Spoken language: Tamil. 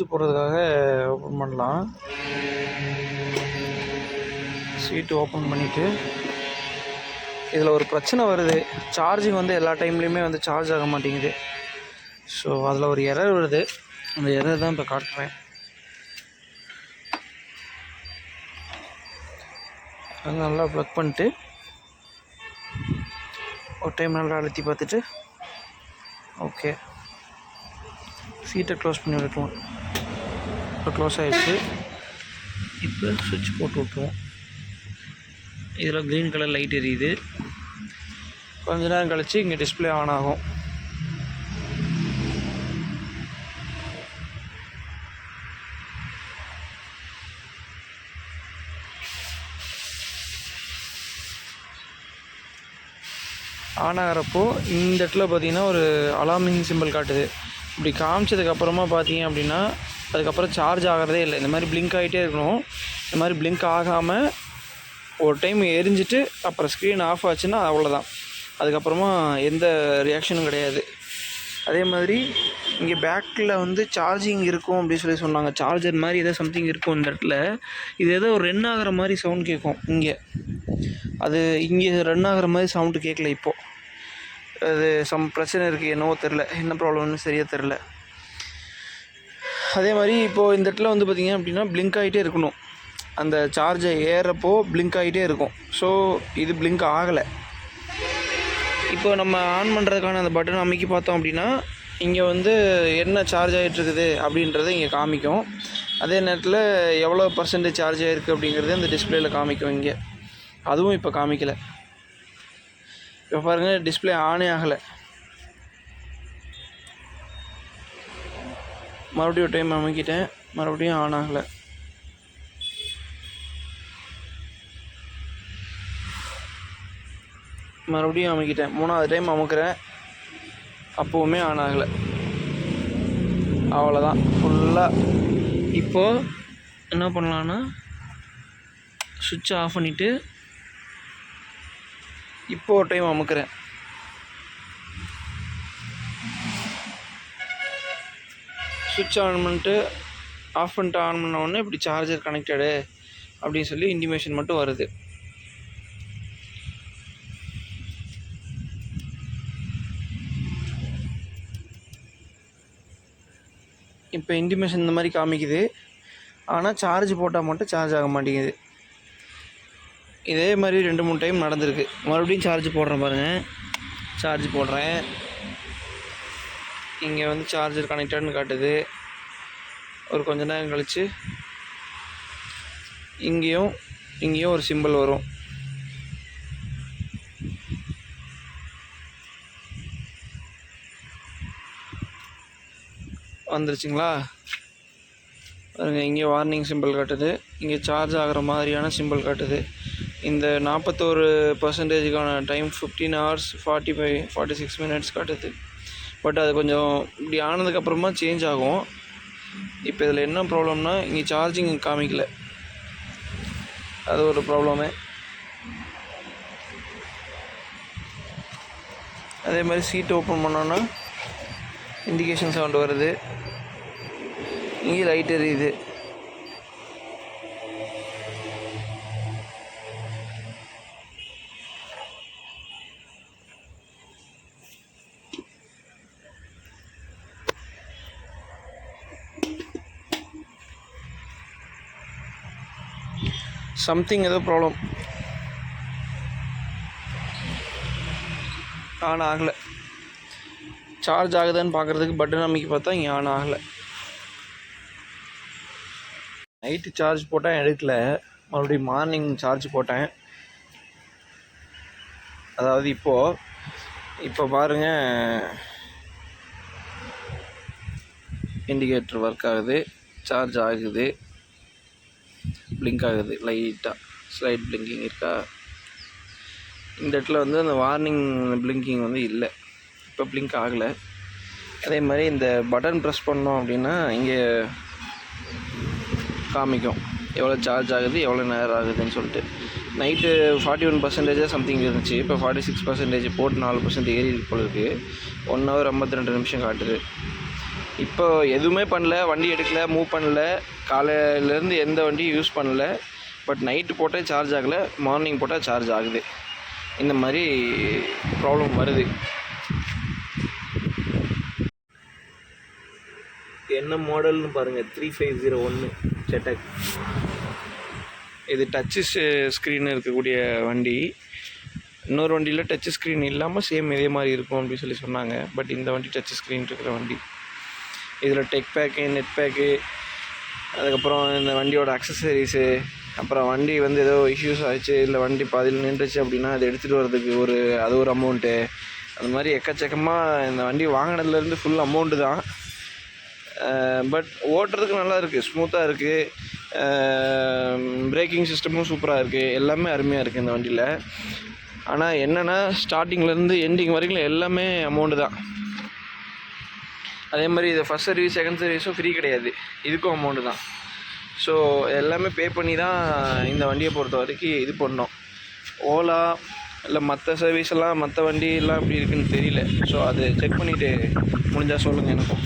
போடுறதுக்காக ஓப்பன் பண்ணலாம். சீட்டு ஓப்பன் பண்ணிவிட்டு இதில் ஒரு பிரச்சனை வருது. சார்ஜிங் வந்து எல்லா டைம்லேயுமே வந்து சார்ஜ் ஆக மாட்டேங்குது. ஸோ அதில் ஒரு எரர் வருது. அந்த எரர் தான் இப்போ காட்டுறேன். அது நல்லா ப்ளக் பண்ணிட்டு ஒரு டைம் நல்லா அழுத்தி பார்த்துட்டு ஓகே சீட்டை க்ளோஸ் பண்ணி விட்டுருவோம். இப்போ க்ளோஸ் ஆகிடுச்சு. இப்போ சுவிட்ச் போட்டு விட்டுருவோம். இதில் க்ரீன் கலர் லைட் எரியுது. கொஞ்ச நேரம் கழித்து இங்கே டிஸ்பிளே ஆன் ஆகும். ஆன் ஆகிறப்போ இந்த இடத்துல பார்த்திங்கன்னா ஒரு அலார்மிங் சிம்பிள் காட்டுது. இப்படி காமிச்சதுக்கப்புறமா பார்த்தீங்க அப்படின்னா அதுக்கப்புறம் சார்ஜ் ஆகிறதே இல்லை. இந்த மாதிரி பிளிங்க் ஆகிட்டே இருக்கணும். இந்த மாதிரி பிளிங்க் ஆகாமல் ஒரு டைம் எரிஞ்சிட்டு அப்புறம் ஸ்க்ரீன் ஆஃப் ஆச்சுன்னா அவ்வளோதான். அதுக்கப்புறமா எந்த ரியாக்ஷனும் கிடையாது. அதே மாதிரி இங்கே பேக்கில் வந்து சார்ஜிங் இருக்கும் அப்படின்னு சொன்னாங்க. சார்ஜர் மாதிரி ஏதோ சம்திங் இருக்கும் இந்த இடத்துல. இது ஏதோ ஒரு ரன் ஆகிற மாதிரி சவுண்ட் கேட்கும். அது இங்கே ரன் ஆகிற மாதிரி சவுண்டு கேட்கல. இப்போது அது பிரச்சனை இருக்குது. என்னவோ தெரில, என்ன ப்ராப்ளம்னு சரியாக தெரில. அதே மாதிரி இப்போது இந்த இடத்துல வந்து பார்த்திங்க அப்படின்னா பிளிங்க் ஆகிட்டே இருக்கணும். அந்த சார்ஜை ஏறுறப்போ பிளிங்க் ஆகிட்டே இருக்கும். ஸோ இது பிளிங்க் ஆகலை. இப்போ நம்ம ஆன் பண்ணுறதுக்கான அந்த பட்டன் அமைக்கி பார்த்தோம் அப்படின்னா இங்கே வந்து என்ன சார்ஜ் ஆகிட்டுருக்குது அப்படின்றத இங்கே காமிக்கும். அதே நேரத்தில் எவ்வளோ பர்சன்டேஜ் சார்ஜ் ஆகிருக்கு அப்படிங்கிறது அந்த டிஸ்பிளேயில் காமிக்கும். இங்கே அதுவும் இப்போ காமிக்கலை. இப்போ பாருங்கள், டிஸ்பிளே ஆனே ஆகலை. மறுபடியும் டைம் அமைக்கிட்டேன், மறுபடியும் ஆன் ஆகலை. மறுபடியும் அமைக்கிட்டேன், 3வது டைம் அமுக்கிறேன், அப்போவுமே ஆன் ஆகலை. அவ்வளோதான் ஃபுல்லாக. இப்போது என்ன பண்ணலான்னா சுவிட்சை ஆஃப் பண்ணிவிட்டு இப்போது ஒரு டைம் அமுக்கிறேன். சுவிட்ச் ஆன் பண்ணிட்டு ஆஃப் பண்ணிட்டு ஆன் பண்ண உடனே இப்படி சார்ஜர் கனெக்டடு அப்படின்னு சொல்லி இன்டிமேஷன் மட்டும் வருது. இப்போ இன்டிமேஷன் இந்த மாதிரி காமிக்குது. ஆனால் சார்ஜ் போட்டால் மட்டும் சார்ஜ் ஆக மாட்டேங்குது. இதே மாதிரி 2-3 டைம் நடந்திருக்கு. மறுபடியும் சார்ஜ் போடுறேன் பாருங்கள். சார்ஜ் போடுறேன். இங்கே வந்து சார்ஜர் கனெக்டட்னு காட்டுது. ஒரு கொஞ்ச நேரம் கழித்து இங்கேயும் ஒரு சிம்பிள் வரும். வந்துருச்சுங்களா பாருங்க. இங்கே வார்னிங் சிம்பிள் காட்டுது. இங்கே சார்ஜ் ஆகிற மாதிரியான சிம்பிள் காட்டுது. இந்த 41%க்கான டைம் 15 hours 46 minutes காட்டுது. பட் அது கொஞ்சம் இப்படி ஆனதுக்கப்புறமா சேஞ்ச் ஆகும். இப்போ இதில் என்ன ப்ராப்ளம்னா இங்கே சார்ஜிங் காமிக்கல. அது ஒரு ப்ராப்ளமே. அதே மாதிரி சீட் ஓப்பன் பண்ணோன்னா இண்டிகேஷன் சவுண்டு வருது. இங்கே லைட் எரியுது. சம்திங் ஏதோ ப்ராப்ளம். ஆன் ஆகலை. சார்ஜ் ஆகுதான்னு பார்க்குறதுக்கு பட்டன் அமைக்கி பார்த்தா இங்கே ஆன் ஆகலை. நைட்டு சார்ஜ் போட்டால் எடுக்கல. மறுபடியும் மார்னிங் சார்ஜ் போட்டேன். அதாவது இப்போ பாருங்கள், இண்டிகேட்டர் ஒர்க் ஆகுது, சார்ஜ் ஆகுது, பிளிங்க் ஆகுது. லைட்டாக ஸ்லைட் பிளிங்கிங் இருக்கா. இந்த இடத்துல வந்து அந்த வார்னிங் பிளிங்கிங் வந்து இல்லை. இப்போ பிளிங்க் ஆகலை. அதே மாதிரி இந்த பட்டன் ப்ரெஸ் பண்ணோம் அப்படின்னா இங்கே காமிக்கும் எவ்வளோ சார்ஜ் ஆகுது, எவ்வளோ நேரம் ஆகுதுன்னு சொல்லிட்டு. நைட்டு 41% சம்திங் இருந்துச்சு. இப்போ 46% போட்டு 4% ஏறி போல இருக்குது. 1 hour 52 நிமிஷம் காட்டுது. இப்போ எதுவுமே பண்ணல, வண்டி எடுக்கல, மூவ் பண்ணல, காலையிலேருந்து எந்த வண்டியும் யூஸ் பண்ணல. பட் நைட்டு போட்டால் சார்ஜ் ஆகலை, மார்னிங் போட்டால் சார்ஜ் ஆகுது. இந்த மாதிரி ப்ராப்ளம் வருது. என்ன மாடல்னு பாருங்கள், 3501 செட்டக். இது டச்சு ஸ்க்ரீன் இருக்கக்கூடிய வண்டி. இன்னொரு வண்டியில் டச்சு ஸ்க்ரீன் இல்லாமல் சேம் இதே மாதிரி இருக்கும் அப்படின்னு சொல்லி சொன்னாங்க. பட் இந்த வண்டி டச்சு ஸ்க்ரீன் இருக்கிற வண்டி. இதில் டெக் பேக்கு, நெட் பேக்கு, அதுக்கப்புறம் இந்த வண்டியோட அக்சசரிஸு, அப்புறம் வண்டி வந்து ஏதோ இஷ்யூஸ் ஆகிடுச்சு, இல்லை வண்டி பாதியில் நின்றுச்சு அப்படின்னா அதை எடுத்துகிட்டு வர்றதுக்கு அது ஒரு அமௌண்ட்டு. அது மாதிரி எக்கச்சக்கமாக இந்த வண்டி வாங்கினதுலேருந்து ஃபுல் அமௌண்ட்டு தான். பட் ஓட்டுறதுக்கு நல்லா இருக்குது, ஸ்மூத்தாக இருக்குது. பிரேக்கிங் சிஸ்டமும் சூப்பராக இருக்குது. எல்லாமே அருமையாக இருக்குது இந்த வண்டியில். ஆனால் என்னென்னா ஸ்டார்டிங்லேருந்து எண்டிங் வரைக்கும் எல்லாமே அமௌண்ட்டு தான். அதே மாதிரி இது ஃபஸ்ட் சர்வீஸ் செகண்ட் சர்வீஸும் ஃப்ரீ கிடையாது, இதுக்கும் அமௌண்ட்டு தான். ஸோ எல்லாமே பே பண்ணி தான் இந்த வண்டியை பொறுத்த வரைக்கும் இது பண்ணோம். ஓலா இல்லை மற்ற சர்வீஸ் எல்லாம், மற்ற வண்டியெல்லாம் எப்படி இருக்குதுன்னு தெரியல. ஸோ அது செக் பண்ணிவிட்டு முடிஞ்சால் சொல்லுங்கள் எனக்கும்.